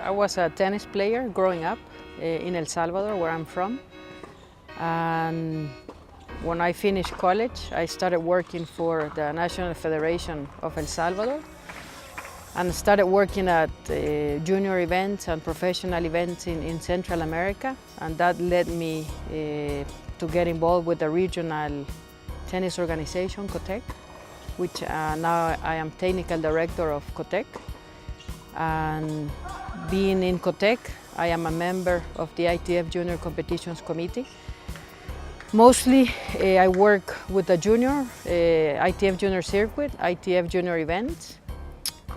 I was a tennis player growing up in El Salvador, where I'm from. And when I finished college, I started working for the National Federation of El Salvador and started working at junior events and professional events in Central America. And that led me to get involved with the regional tennis organization, COTEC, which now I am technical director of COTEC. And being in COTEC, I am a member of the ITF Junior Competitions Committee. Mostly I work with the junior, ITF Junior Circuit, ITF Junior events,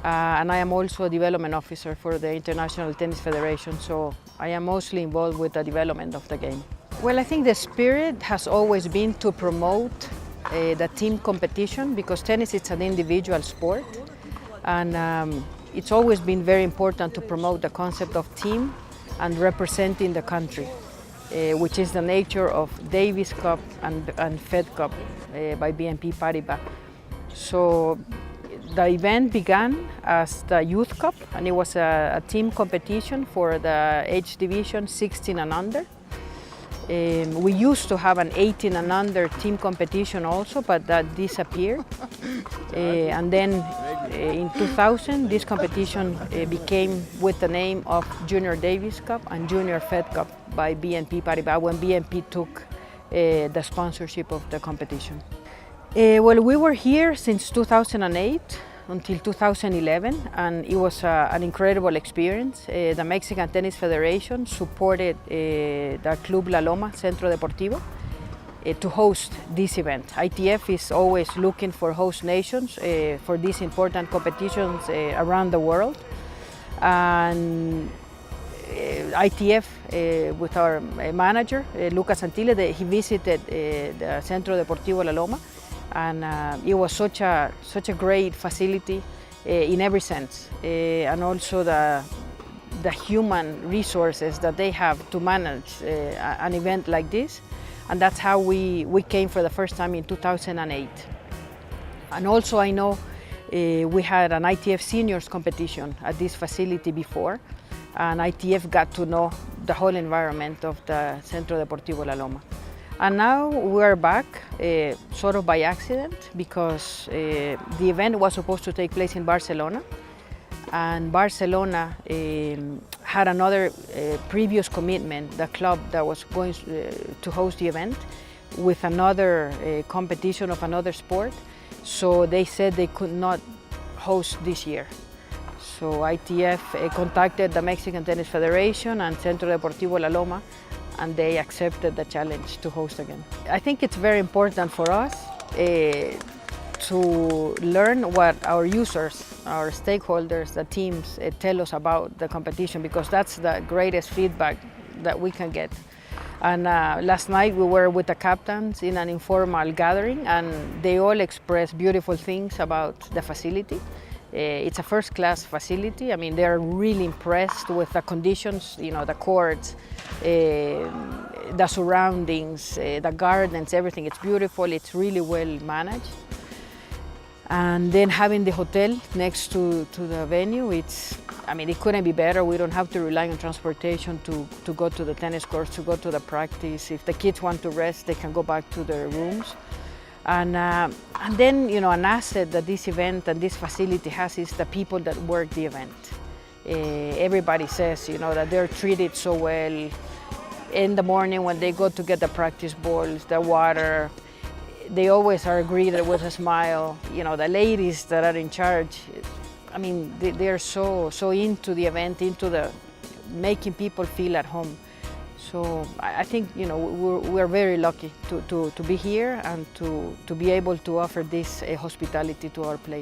and I am also a development officer for the International Tennis Federation, so I am mostly involved with the development of the game. Well, I think the spirit has always been to promote the team competition, because tennis is an individual sport, and it's always been very important to promote the concept of team and representing the country, which is the nature of Davis Cup and Fed Cup by BNP Paribas. So the event began as the Youth Cup, and it was a team competition for the age division 16 and under. We used to have an 18 and under team competition also, but that disappeared. And then in 2000, this competition became with the name of Junior Davis Cup and Junior Fed Cup by BNP Paribas, when BNP took the sponsorship of the competition. Well, we were here since 2008 until 2011, and it was an incredible experience. The Mexican Tennis Federation supported the Club La Loma Centro Deportivo to host this event. ITF is always looking for host nations for these important competitions around the world. And ITF, with our manager, Lucas Santilli, he visited the Centro Deportivo La Loma, and it was such a great facility in every sense, and also the human resources that they have to manage an event like this. And that's how we came for the first time in 2008. And also I know we had an ITF seniors competition at this facility before, and ITF got to know the whole environment of the Centro Deportivo La Loma. And now we're back, sort of by accident, because the event was supposed to take place in Barcelona, and Barcelona had another previous commitment, the club that was going to host the event, with another competition of another sport, so they said they could not host this year. So ITF contacted the Mexican Tennis Federation and Centro Deportivo La Loma, and they accepted the challenge to host again. I think it's very important for us to learn what our users, our stakeholders, the teams tell us about the competition, because that's the greatest feedback that we can get. And last night we were with the captains in an informal gathering, and they all expressed beautiful things about the facility. It's a first-class facility. I mean, they're really impressed with the conditions, you know, the courts, the surroundings, the gardens, everything. It's beautiful, it's really well managed. And then having the hotel next to the venue, I mean, it couldn't be better. We don't have to rely on transportation to go to the tennis courts, to go to the practice. If the kids want to rest, they can go back to their rooms. And then, you know, an asset that this event and this facility has is the people that work the event. Everybody says, you know, that they're treated so well. In the morning when they go to get the practice balls, the water, they always are greeted with a smile. You know, the ladies that are in charge, I mean, they're so into the event, into the making people feel at home. So I think, you know, we're very lucky to be here and to be able to offer this hospitality to our players.